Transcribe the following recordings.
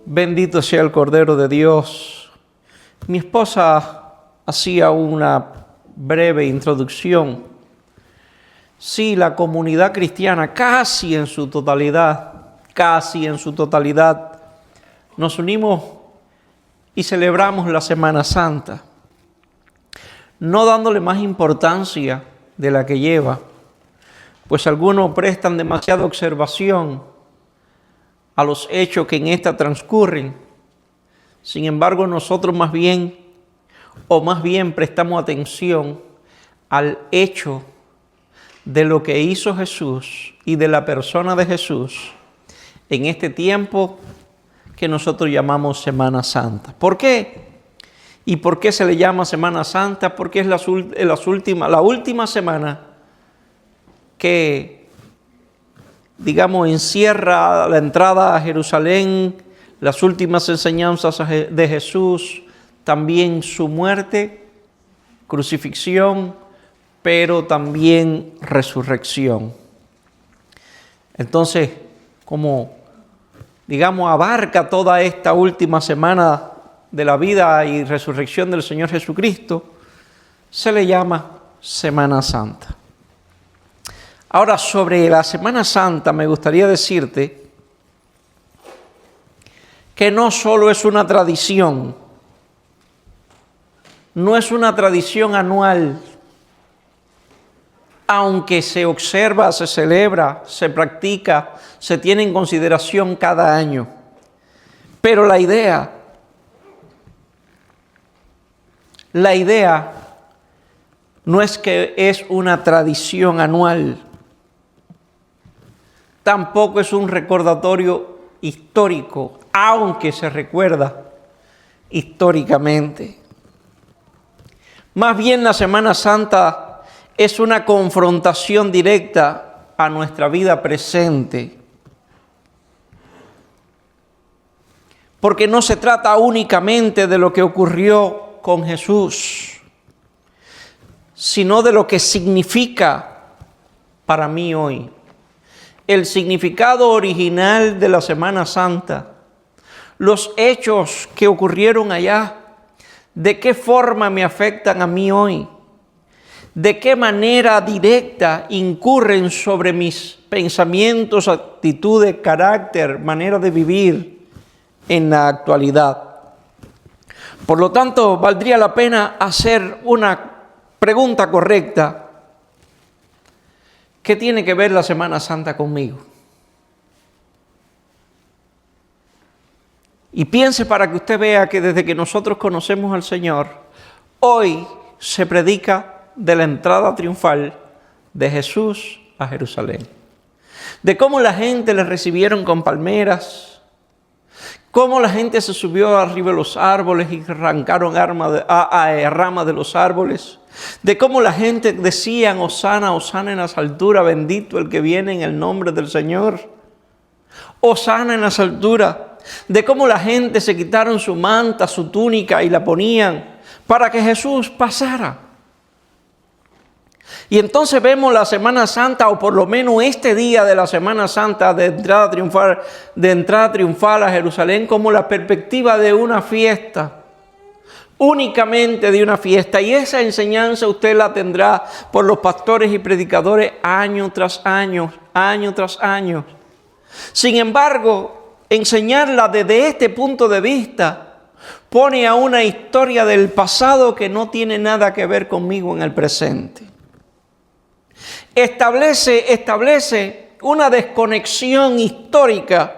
Bendito sea el Cordero de Dios. Mi esposa hacía una breve introducción. Sí, la comunidad cristiana casi en su totalidad, nos unimos y celebramos la Semana Santa, no dándole más importancia de la que lleva, pues algunos prestan demasiada observación a los hechos que en esta transcurren. Sin embargo, nosotros más bien prestamos atención al hecho de lo que hizo Jesús y de la persona de Jesús en este tiempo que nosotros llamamos Semana Santa. ¿Por qué? ¿Y por qué se le llama Semana Santa? Porque es la última semana que, encierra la entrada a Jerusalén, las últimas enseñanzas de Jesús, también su muerte, crucifixión, pero también resurrección. Entonces, abarca toda esta última semana de la vida y resurrección del Señor Jesucristo, se le llama Semana Santa. Ahora, sobre la Semana Santa me gustaría decirte que no solo es una tradición, no es una tradición anual, aunque se observa, se celebra, se practica, se tiene en consideración cada año. Pero la idea no es que es una tradición anual, tampoco es un recordatorio histórico, aunque se recuerda históricamente. Más bien la Semana Santa es una confrontación directa a nuestra vida presente. Porque no se trata únicamente de lo que ocurrió con Jesús, sino de lo que significa para mí hoy. El significado original de la Semana Santa, los hechos que ocurrieron allá, de qué forma me afectan a mí hoy, de qué manera directa incurren sobre mis pensamientos, actitudes, carácter, manera de vivir en la actualidad. Por lo tanto, valdría la pena hacer una pregunta correcta. ¿Qué tiene que ver la Semana Santa conmigo? Y piense para que usted vea que desde que nosotros conocemos al Señor, hoy se predica de la entrada triunfal de Jesús a Jerusalén. De cómo la gente le recibieron con palmeras, cómo la gente se subió arriba de los árboles y arrancaron ramas de los árboles, de cómo la gente decía, Hosana, Hosana en las alturas, bendito el que viene en el nombre del Señor, Hosana en las alturas, de cómo la gente se quitaron su manta, su túnica y la ponían para que Jesús pasara. Y entonces vemos la Semana Santa, o por lo menos este día de la Semana Santa de entrada triunfal a Jerusalén, como la perspectiva de una fiesta, únicamente de una fiesta. Y esa enseñanza usted la tendrá por los pastores y predicadores año tras año. Sin embargo, enseñarla desde este punto de vista pone a una historia del pasado que no tiene nada que ver conmigo en el presente. Establece una desconexión histórica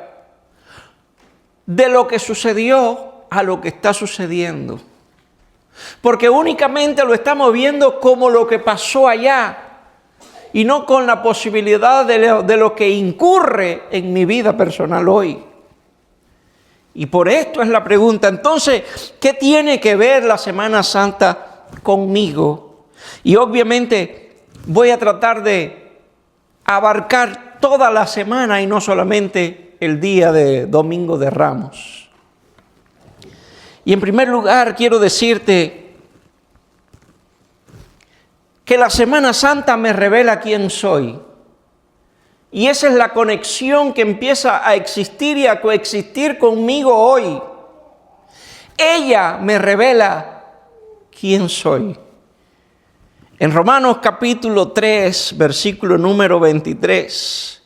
de lo que sucedió a lo que está sucediendo. Porque únicamente lo estamos viendo como lo que pasó allá y no con la posibilidad de lo que incurre en mi vida personal hoy. Y por esto es la pregunta. Entonces, ¿qué tiene que ver la Semana Santa conmigo? Y obviamente voy a tratar de abarcar toda la semana y no solamente el día de Domingo de Ramos. Y en primer lugar quiero decirte que la Semana Santa me revela quién soy Y esa es la conexión que empieza a existir y a coexistir conmigo hoy. Ella me revela quién soy. En Romanos capítulo 3, versículo número 23,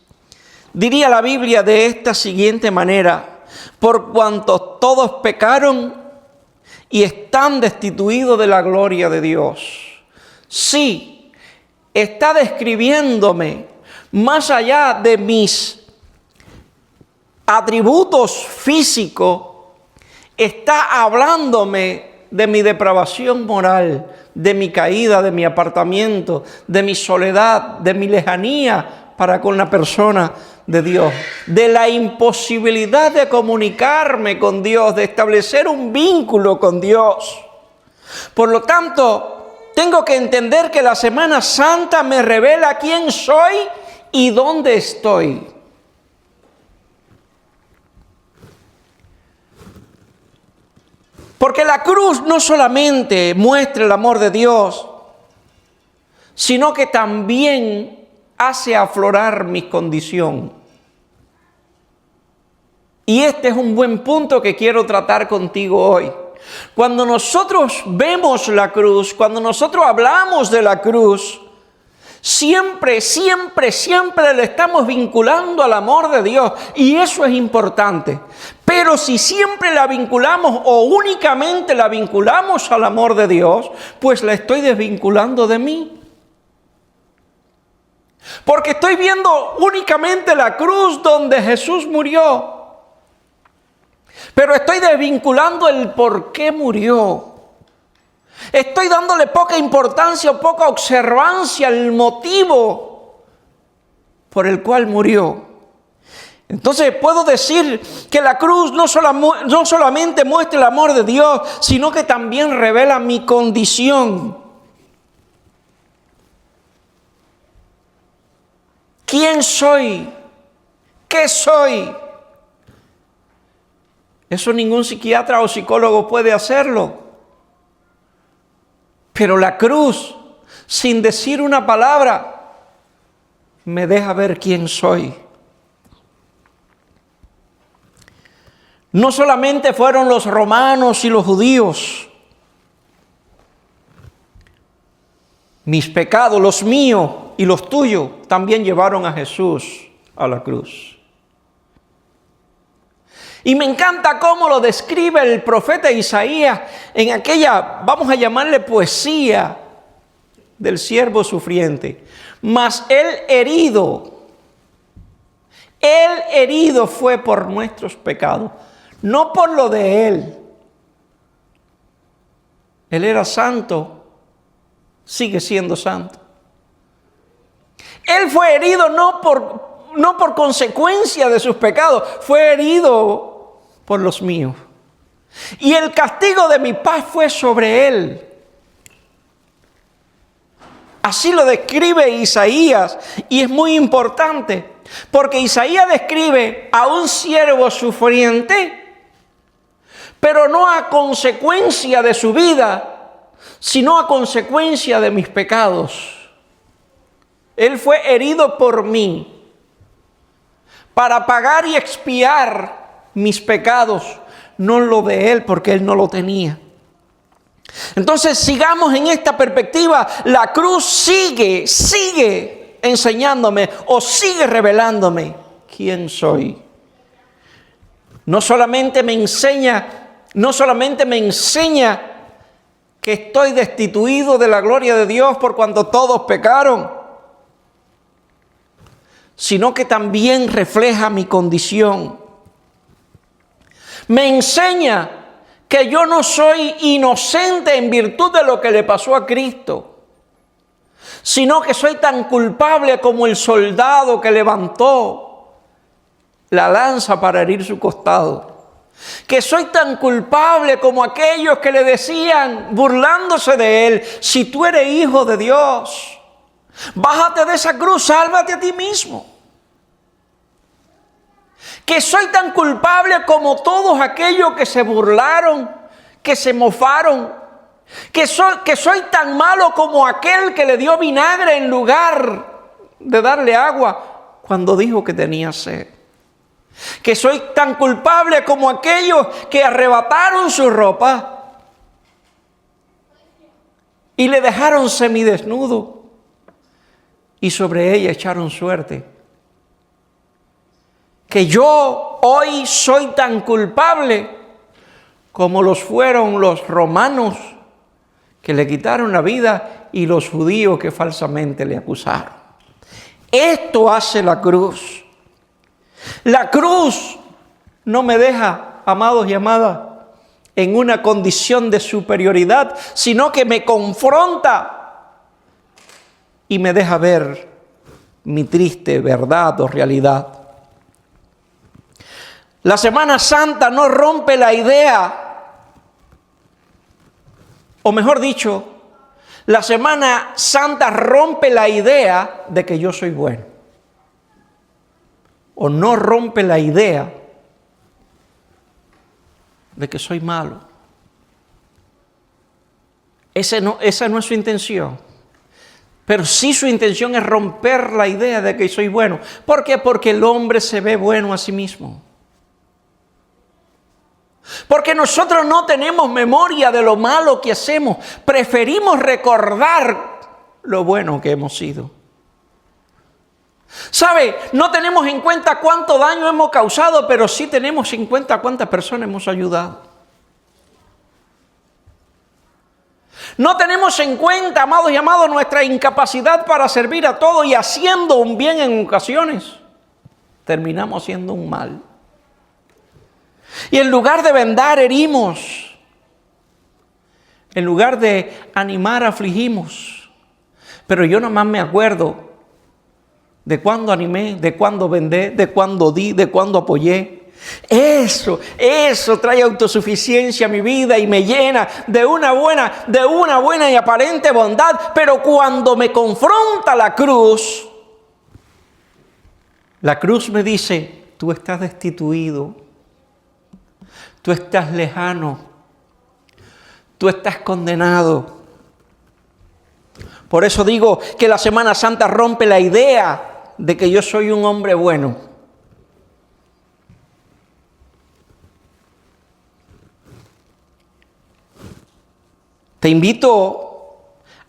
diría la Biblia de esta siguiente manera: por cuanto todos pecaron y están destituidos de la gloria de Dios. Sí, está describiéndome más allá de mis atributos físicos, está hablándome de mi depravación moral, de mi caída, de mi apartamiento, de mi soledad, de mi lejanía para con la persona de Dios, de la imposibilidad de comunicarme con Dios, de establecer un vínculo con Dios. Por lo tanto, tengo que entender que la Semana Santa me revela quién soy y dónde estoy. Porque la cruz no solamente muestra el amor de Dios, sino que también hace aflorar mi condición. Y este es un buen punto que quiero tratar contigo hoy. Cuando nosotros vemos la cruz, cuando nosotros hablamos de la cruz, siempre le estamos vinculando al amor de Dios. Y eso es importante. Pero si siempre la vinculamos o únicamente la vinculamos al amor de Dios, pues la estoy desvinculando de mí. Porque estoy viendo únicamente la cruz donde Jesús murió. Pero estoy desvinculando el por qué murió. Estoy dándole poca importancia o poca observancia al motivo por el cual murió. Entonces puedo decir que la cruz no solamente muestra el amor de Dios, sino que también revela mi condición. ¿Quién soy? ¿Qué soy? Eso ningún psiquiatra o psicólogo puede hacerlo. Pero la cruz, sin decir una palabra, me deja ver quién soy. No solamente fueron los romanos y los judíos. Mis pecados, los míos y los tuyos, también llevaron a Jesús a la cruz. Y me encanta cómo lo describe el profeta Isaías en aquella, vamos a llamarle poesía, del siervo sufriente. Mas él herido fue por nuestros pecados, no por lo de él. Él era santo, sigue siendo santo. Él fue herido no por consecuencia de sus pecados, fue herido por los míos. Y el castigo de mi paz fue sobre él. Así lo describe Isaías, y es muy importante, porque Isaías describe a un siervo sufriente, pero no a consecuencia de su vida, sino a consecuencia de mis pecados. Él fue herido por mí, para pagar y expiar mis pecados, no lo de él, porque él no lo tenía. Entonces sigamos en esta perspectiva. La cruz sigue enseñándome o sigue revelándome quién soy. No solamente me enseña que estoy destituido de la gloria de Dios por cuanto todos pecaron, sino que también refleja mi condición. Me enseña que yo no soy inocente en virtud de lo que le pasó a Cristo, sino que soy tan culpable como el soldado que levantó la lanza para herir su costado. Que soy tan culpable como aquellos que le decían, burlándose de él: si tú eres hijo de Dios, bájate de esa cruz, sálvate a ti mismo. Que soy tan culpable como todos aquellos que se burlaron, que se mofaron. Que soy tan malo como aquel que le dio vinagre en lugar de darle agua cuando dijo que tenía sed. Que soy tan culpable como aquellos que arrebataron su ropa y le dejaron semidesnudo y sobre ella echaron suerte. Que yo hoy soy tan culpable como los fueron los romanos que le quitaron la vida y los judíos que falsamente le acusaron. Esto hace la cruz. La cruz no me deja, amados y amadas, en una condición de superioridad, sino que me confronta y me deja ver mi triste verdad o realidad. La Semana Santa no rompe la idea, o mejor dicho, la Semana Santa rompe la idea de que yo soy bueno. O no rompe la idea de que soy malo. Esa no es su intención. Pero sí su intención es romper la idea de que soy bueno. ¿Por qué? Porque el hombre se ve bueno a sí mismo. Porque nosotros no tenemos memoria de lo malo que hacemos. Preferimos recordar lo bueno que hemos sido. ¿Sabe? No tenemos en cuenta cuánto daño hemos causado, pero sí tenemos en cuenta cuántas personas hemos ayudado. No tenemos en cuenta, amados y amadas, nuestra incapacidad para servir a todos y haciendo un bien en ocasiones, terminamos haciendo un mal. Y en lugar de vendar, herimos. En lugar de animar, afligimos. Pero yo nomás me acuerdo de cuándo animé, de cuándo vendé, de cuándo di, de cuándo apoyé. Eso trae autosuficiencia a mi vida y me llena de una buena y aparente bondad. Pero cuando me confronta la cruz me dice, tú estás destituido. Tú estás lejano, tú estás condenado. Por eso digo que la Semana Santa rompe la idea de que yo soy un hombre bueno. Te invito,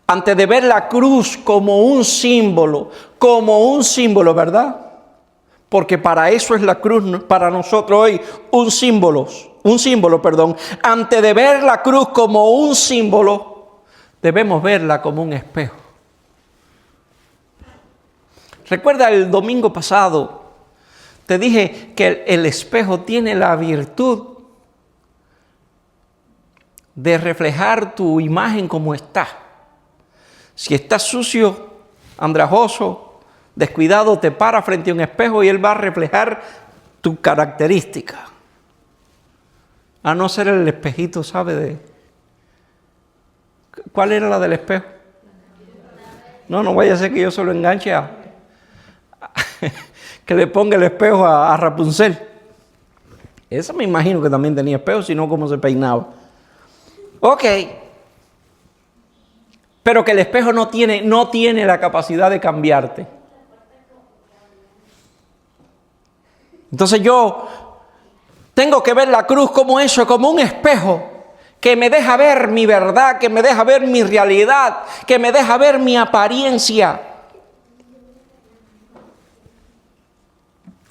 antes de ver la cruz como un símbolo, ¿verdad? Porque para eso es la cruz, para nosotros hoy, un símbolo, Antes de ver la cruz como un símbolo, debemos verla como un espejo. Recuerda el domingo pasado, te dije que el espejo tiene la virtud de reflejar tu imagen como está. Si estás sucio, andrajoso, descuidado, te para frente a un espejo y él va a reflejar tu característica. A no ser el espejito, ¿sabe? ¿Cuál era la del espejo? No vaya a ser que yo se lo enganche que le ponga el espejo a Rapunzel. Esa me imagino que también tenía espejo, si no, ¿cómo se peinaba? Ok. Pero que el espejo no tiene la capacidad de cambiarte. Entonces yo tengo que ver la cruz como eso, como un espejo que me deja ver mi verdad, que me deja ver mi realidad, que me deja ver mi apariencia.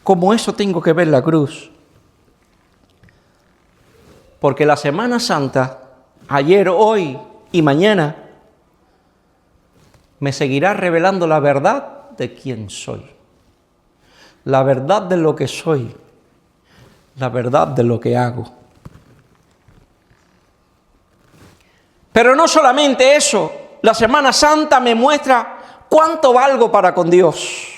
Como eso tengo que ver la cruz. Porque la Semana Santa, ayer, hoy y mañana, me seguirá revelando la verdad de quién soy. La verdad de lo que soy. La verdad de lo que hago. Pero no solamente eso, la Semana Santa me muestra cuánto valgo para con Dios.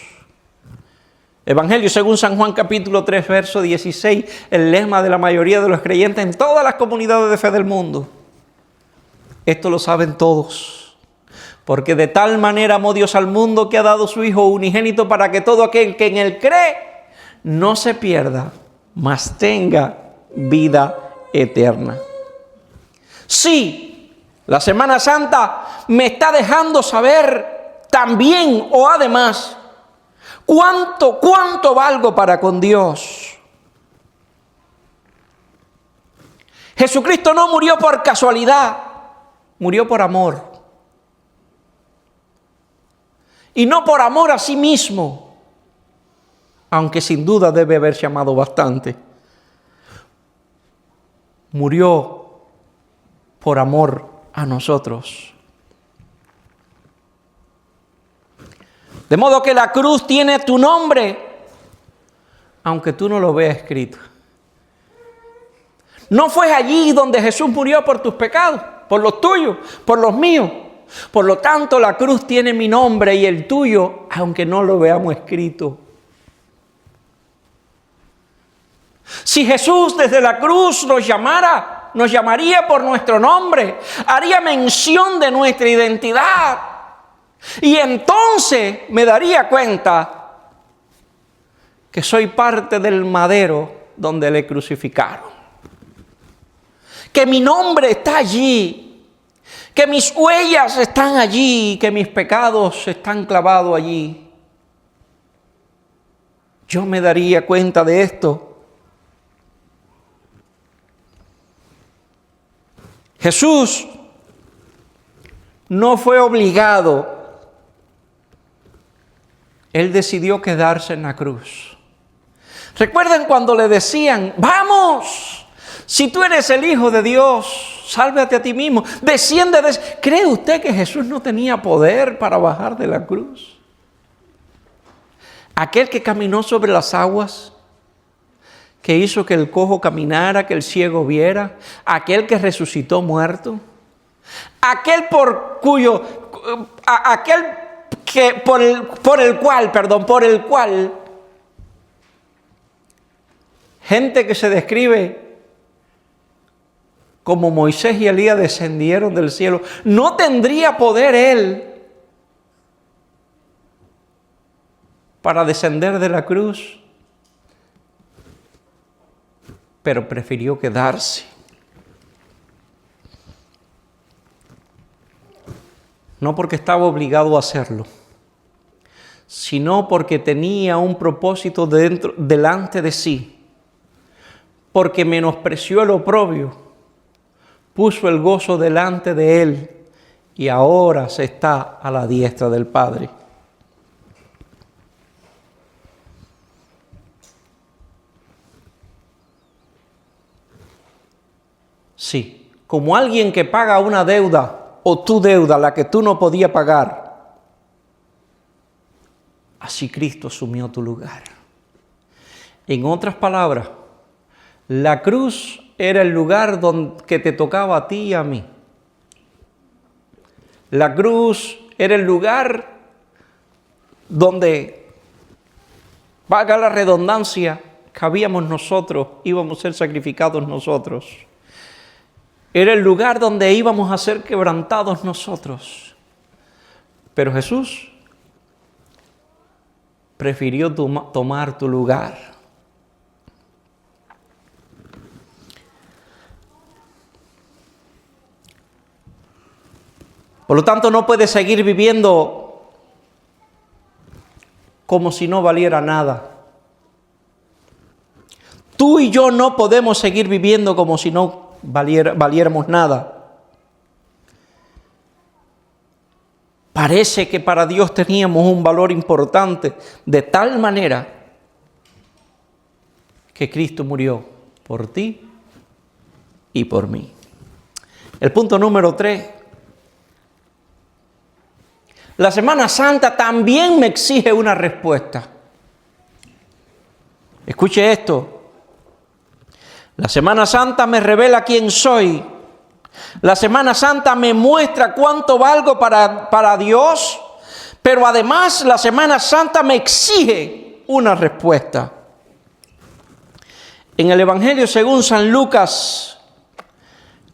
Evangelio según San Juan capítulo 3, verso 16, el lema de la mayoría de los creyentes en todas las comunidades de fe del mundo. Esto lo saben todos. Porque de tal manera amó Dios al mundo que ha dado su Hijo unigénito para que todo aquel que en Él cree no se pierda, mas tenga vida eterna. Sí, la Semana Santa me está dejando saber también o además ¿Cuánto valgo para con Dios? Jesucristo no murió por casualidad, murió por amor. Y no por amor a sí mismo, aunque sin duda debe haberse amado bastante. Murió por amor a nosotros. De modo que la cruz tiene tu nombre, aunque tú no lo veas escrito. No fue allí donde Jesús murió por tus pecados, por los tuyos, por los míos. Por lo tanto, la cruz tiene mi nombre y el tuyo, aunque no lo veamos escrito. Si Jesús desde la cruz nos llamara, nos llamaría por nuestro nombre, haría mención de nuestra identidad. Y entonces me daría cuenta que soy parte del madero donde le crucificaron. Que mi nombre está allí, que mis huellas están allí, que mis pecados están clavados allí. Yo me daría cuenta de esto. Jesús no fue obligado. Él decidió quedarse en la cruz. ¿Recuerdan cuando le decían, vamos, si tú eres el Hijo de Dios, sálvate a ti mismo, desciende de... ¿Cree usted que Jesús no tenía poder para bajar de la cruz? Aquel que caminó sobre las aguas, que hizo que el cojo caminara, que el ciego viera, aquel que resucitó muerto, aquel por el cual gente que se describe como Moisés y Elías descendieron del cielo, ¿no tendría poder él para descender de la cruz? Pero prefirió quedarse. No porque estaba obligado a hacerlo, sino porque tenía un propósito delante de sí, porque menospreció el oprobio, puso el gozo delante de él y ahora se está a la diestra del Padre. Sí, como alguien que paga una deuda o tu deuda, la que tú no podías pagar, así Cristo asumió tu lugar. En otras palabras, la cruz era el lugar que te tocaba a ti y a mí. La cruz era el lugar donde, valga la redundancia, cabíamos nosotros, íbamos a ser sacrificados nosotros. Era el lugar donde íbamos a ser quebrantados nosotros. Pero Jesús prefirió tomar tu lugar. Por lo tanto, no puedes seguir viviendo como si no valiera nada. Tú y yo no podemos seguir viviendo como si no valiéramos nada. Parece que para Dios teníamos un valor importante, de tal manera que Cristo murió por ti y por mí. El punto número 3. La Semana Santa también me exige una respuesta. Escuche esto. La Semana Santa me revela quién soy. La Semana Santa me muestra cuánto valgo para Dios. Pero además la Semana Santa me exige una respuesta. En el Evangelio según San Lucas,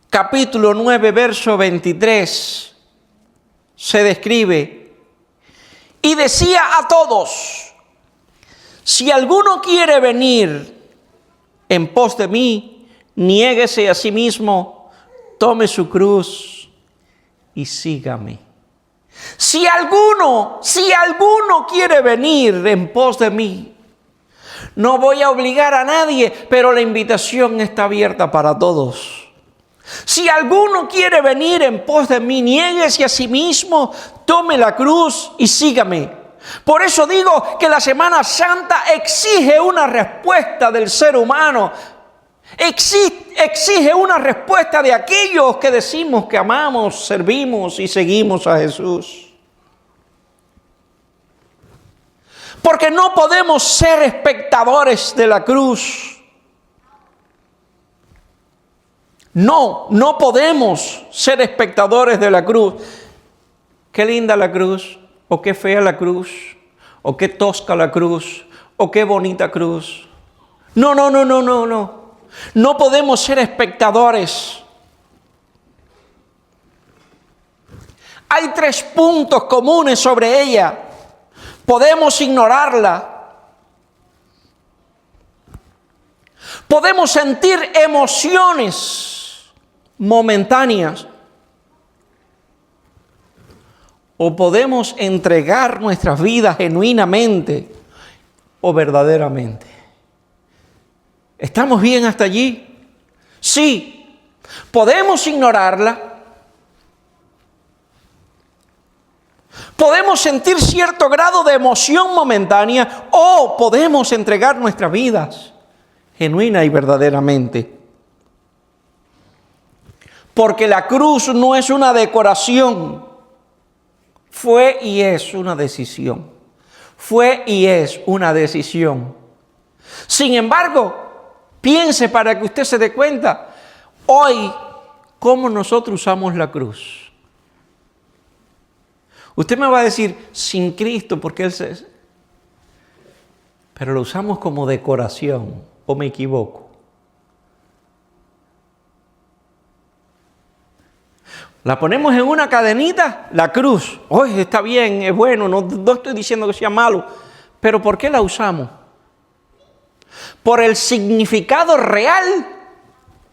capítulo 9, verso 23, se describe: y decía a todos, si alguno quiere venir en pos de mí, niéguese a sí mismo, tome su cruz y sígame. Si alguno quiere venir en pos de mí, no voy a obligar a nadie, pero la invitación está abierta para todos. Si alguno quiere venir en pos de mí, niéguese a sí mismo, tome la cruz y sígame. Por eso digo que la Semana Santa exige una respuesta del ser humano. Exige una respuesta de aquellos que decimos que amamos, servimos y seguimos a Jesús. Porque no podemos ser espectadores de la cruz. No podemos ser espectadores de la cruz. Qué linda la cruz, o qué fea la cruz, o qué tosca la cruz, o qué bonita cruz. No. No podemos ser espectadores. Hay 3 puntos comunes sobre ella. Podemos ignorarla. Podemos sentir emociones momentáneas. O podemos entregar nuestras vidas genuinamente o verdaderamente. ¿Estamos bien hasta allí? Sí. Podemos ignorarla. Podemos sentir cierto grado de emoción momentánea o podemos entregar nuestras vidas genuina y verdaderamente. Porque la cruz no es una decoración, fue y es una decisión. Fue y es una decisión. Sin embargo, piense para que usted se dé cuenta, hoy, cómo nosotros usamos la cruz. Usted me va a decir, sin Cristo, porque pero lo usamos como decoración, ¿o me equivoco? La ponemos en una cadenita, la cruz. Oye, está bien, es bueno, no estoy diciendo que sea malo, pero ¿por qué la usamos? ¿Por el significado real?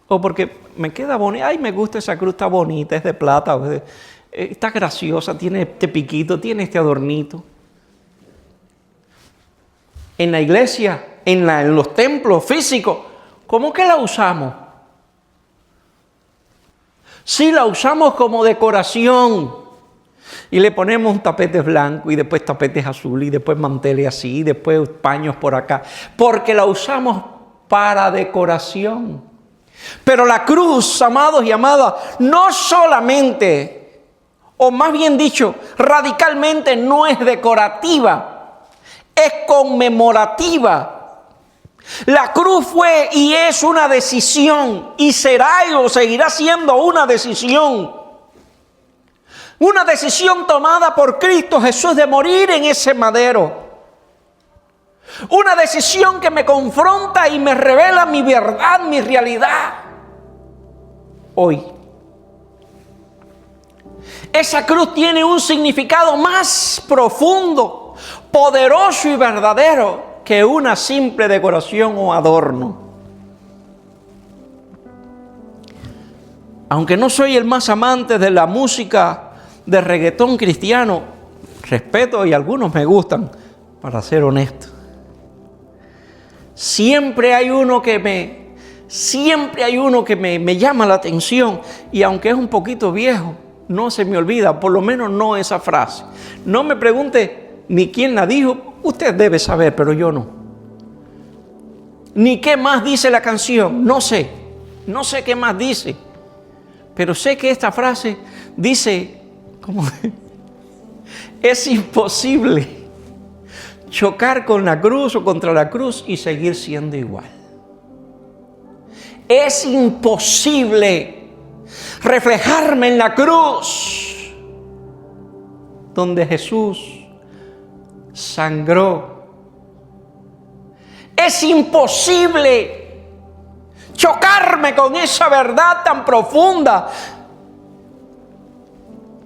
¿O porque me queda bonita? Ay, me gusta esa cruz, está bonita, es de plata, está graciosa, tiene este piquito, tiene este adornito. En la iglesia, en los templos físicos, ¿cómo que la usamos? Sí, la usamos como decoración. Y le ponemos tapetes blancos y después tapetes azules y después manteles así y después paños por acá. Porque la usamos para decoración. Pero la cruz, amados y amadas, no solamente, o más bien dicho, radicalmente no es decorativa, es conmemorativa. La cruz fue y es una decisión y será o seguirá siendo una decisión. Una decisión tomada por Cristo Jesús de morir en ese madero. Una decisión que me confronta y me revela mi verdad, mi realidad. Hoy. Esa cruz tiene un significado más profundo, poderoso y verdadero que una simple decoración o adorno. Aunque no soy el más amante de la música de reggaetón cristiano, respeto y algunos me gustan, para ser honesto. Siempre hay uno que me llama la atención y aunque es un poquito viejo, no se me olvida, por lo menos no esa frase. No me pregunte ni quién la dijo, usted debe saber, pero yo no. Ni qué más dice la canción, no sé qué más dice, pero sé que esta frase dice, ¿cómo? Es imposible chocar con la cruz o contra la cruz y seguir siendo igual. Es imposible reflejarme en la cruz donde Jesús sangró. Es imposible chocarme con esa verdad tan profunda,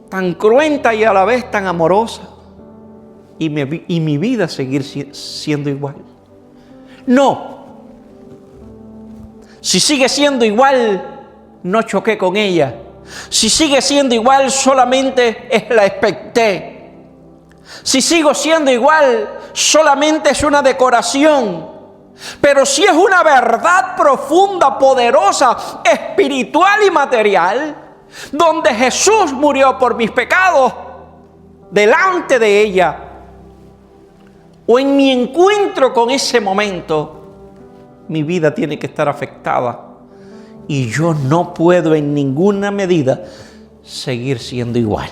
tan cruenta y a la vez tan amorosa, y mi vida seguir siendo igual. No. Si sigue siendo igual, no choqué con ella, Si sigue siendo igual, solamente es la expecté. Si sigo siendo igual, solamente es una decoración. Pero si es una verdad profunda, poderosa, espiritual y material, donde Jesús murió por mis pecados, delante de ella, o en mi encuentro con ese momento, mi vida tiene que estar afectada. Y yo no puedo en ninguna medida seguir siendo igual.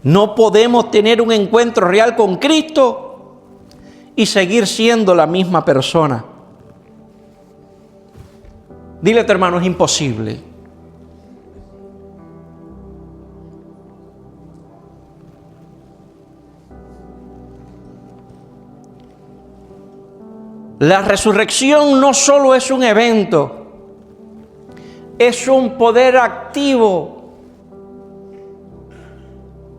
No podemos tener un encuentro real con Cristo y seguir siendo la misma persona. Dile a tu hermano, es imposible. La resurrección no solo es un evento, es un poder activo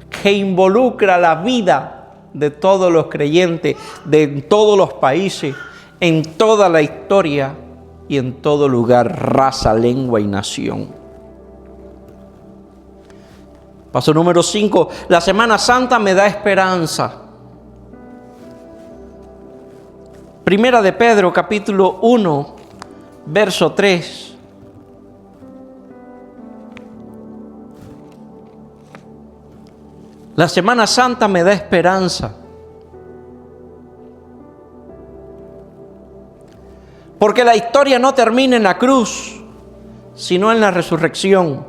que involucra la vida de todos los creyentes, de todos los países, en toda la historia y en todo lugar, raza, lengua y nación. Paso número 5, la Semana Santa me da esperanza. Primera de Pedro, capítulo 1, verso 3. La Semana Santa me da esperanza. Porque la historia no termina en la cruz, sino en la resurrección.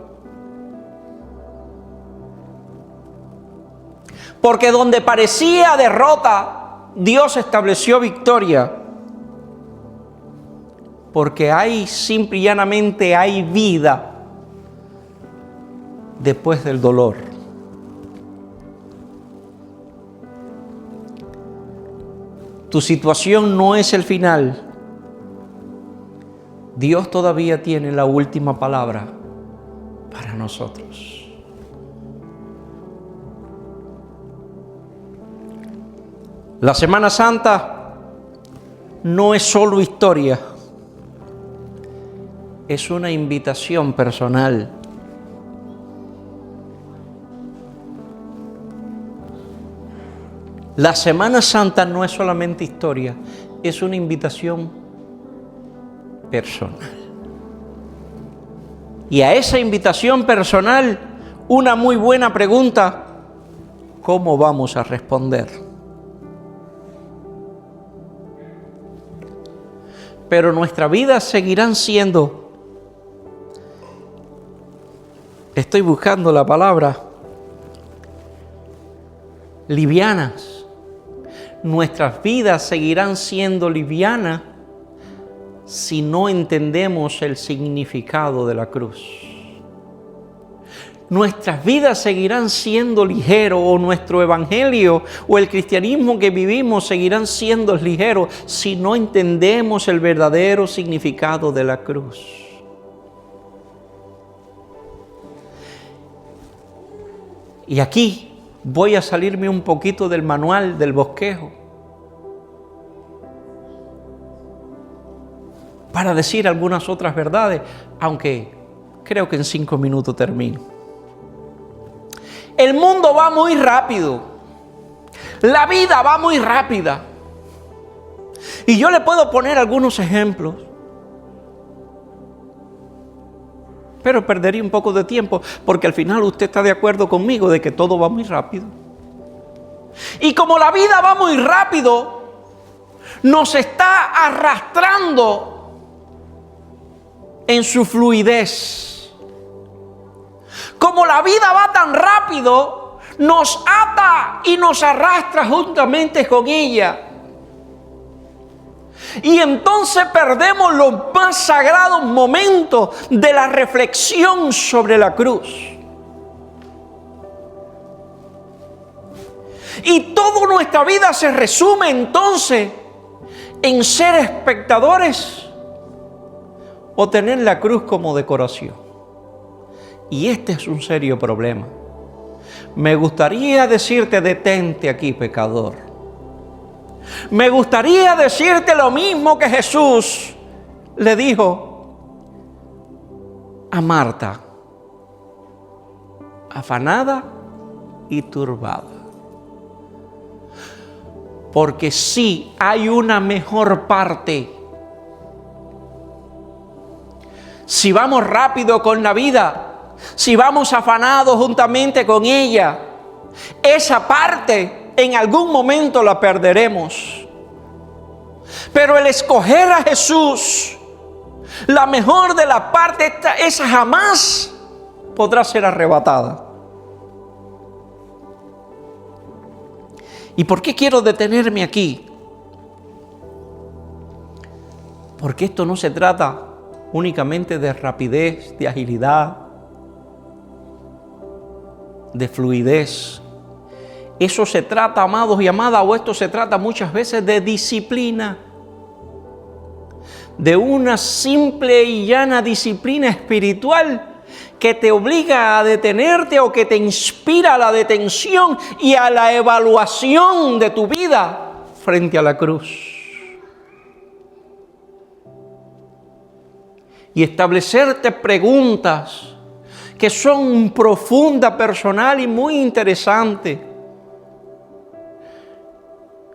Porque donde parecía derrota, Dios estableció victoria. Porque simple y llanamente hay vida después del dolor. Tu situación no es el final. Dios todavía tiene la última palabra para nosotros. La Semana Santa no es solo historia, es una invitación personal. La Semana Santa no es solamente historia, es una invitación personal. Y a esa invitación personal, una muy buena pregunta: ¿cómo vamos a responder? Pero nuestras vidas seguirán siendo, estoy buscando la palabra, livianas. Nuestras vidas seguirán siendo livianas si no entendemos el significado de la cruz. Nuestras vidas seguirán siendo ligeros, o nuestro evangelio o el cristianismo que vivimos seguirán siendo ligeros si no entendemos el verdadero significado de la cruz. Y aquí voy a salirme un poquito del manual del bosquejo para decir algunas otras verdades, aunque creo que en 5 minutos termino. El mundo va muy rápido. La vida va muy rápida. Y yo le puedo poner algunos ejemplos, pero perdería un poco de tiempo, porque al final usted está de acuerdo conmigo de que todo va muy rápido. Y como la vida va muy rápido, nos está arrastrando en su fluidez. Como la vida va tan rápido, nos ata y nos arrastra juntamente con ella. Y entonces perdemos los más sagrados momentos de la reflexión sobre la cruz. Y toda nuestra vida se resume entonces en ser espectadores o tener la cruz como decoración. Y este es un serio problema. Me gustaría decirte: detente aquí, pecador. Me gustaría decirte lo mismo que Jesús le dijo a Marta, afanada y turbada. Porque sí hay una mejor parte. Si vamos rápido con la vida, si vamos afanados juntamente con ella, esa parte en algún momento la perderemos. Pero el escoger a Jesús, la mejor de la parte, esa jamás podrá ser arrebatada. ¿Y por qué quiero detenerme aquí? Porque esto no se trata únicamente de rapidez, de agilidad, de fluidez. Eso se trata, amados y amadas, o esto se trata muchas veces de disciplina. De una simple y llana disciplina espiritual que te obliga a detenerte o que te inspira a la detención y a la evaluación de tu vida frente a la cruz. Y establecerte preguntas que son profunda, personal y muy interesante.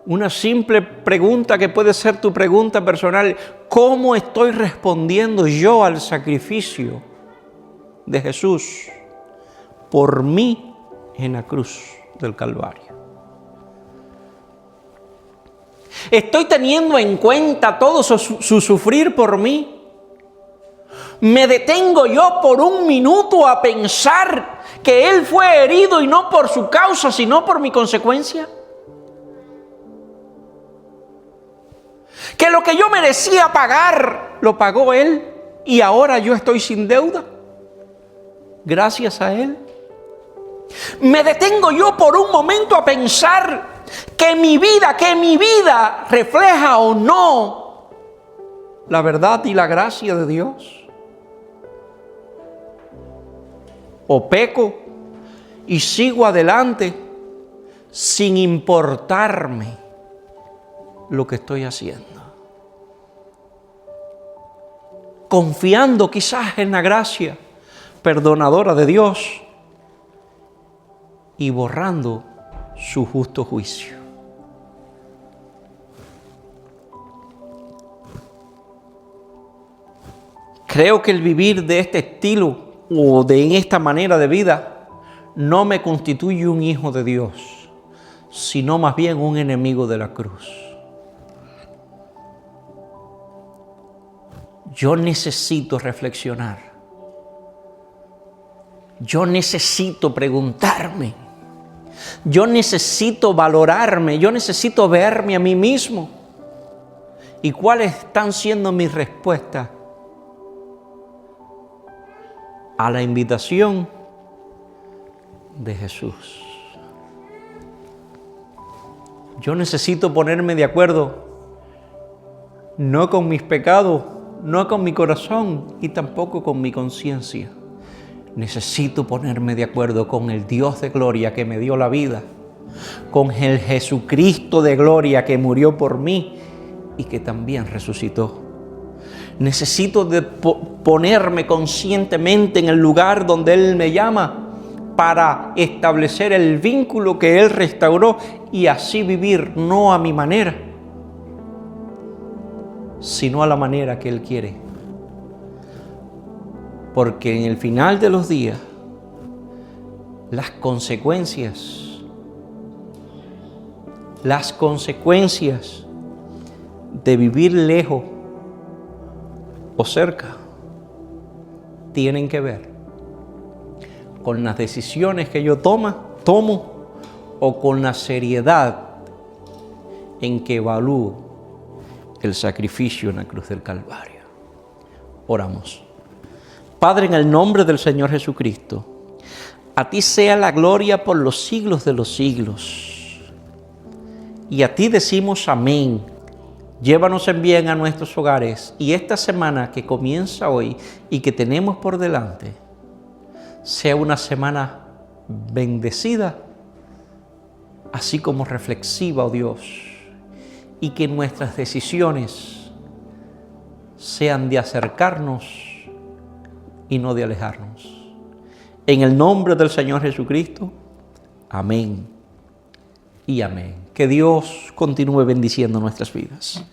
Una simple pregunta que puede ser tu pregunta personal: ¿cómo estoy respondiendo yo al sacrificio de Jesús por mí en la cruz del Calvario? ¿Estoy teniendo en cuenta todo su sufrir por mí? ¿Me detengo yo por un minuto a pensar que Él fue herido y no por su causa, sino por mi consecuencia? ¿Que lo que yo merecía pagar, lo pagó Él y ahora yo estoy sin deuda? Gracias a Él. ¿Me detengo yo por un momento a pensar que mi vida refleja o no la verdad y la gracia de Dios? ¿O peco y sigo adelante sin importarme lo que estoy haciendo? Confiando quizás en la gracia perdonadora de Dios y borrando su justo juicio. Creo que el vivir de este estilo o de esta manera de vida no me constituye un hijo de Dios, sino más bien un enemigo de la cruz. Yo necesito reflexionar. Yo necesito preguntarme. Yo necesito valorarme. Yo necesito verme a mí mismo. ¿Y cuáles están siendo mis respuestas a la invitación de Jesús? Yo necesito ponerme de acuerdo, no con mis pecados, no con mi corazón y tampoco con mi conciencia. Necesito ponerme de acuerdo con el Dios de gloria que me dio la vida, con el Jesucristo de gloria que murió por mí y que también resucitó. Necesito ponerme conscientemente en el lugar donde Él me llama para establecer el vínculo que Él restauró y así vivir no a mi manera, sino a la manera que Él quiere. Porque en el final de los días, las consecuencias de vivir lejos o cerca tienen que ver con las decisiones que yo tomo o con la seriedad en que evalúo el sacrificio en la cruz del Calvario. Oramos. Padre, en el nombre del Señor Jesucristo, a ti sea la gloria por los siglos de los siglos. Y a ti decimos amén. Llévanos en bien a nuestros hogares y esta semana que comienza hoy y que tenemos por delante sea una semana bendecida, así como reflexiva, oh Dios, y que nuestras decisiones sean de acercarnos y no de alejarnos. En el nombre del Señor Jesucristo, amén y amén. Que Dios continúe bendiciendo nuestras vidas.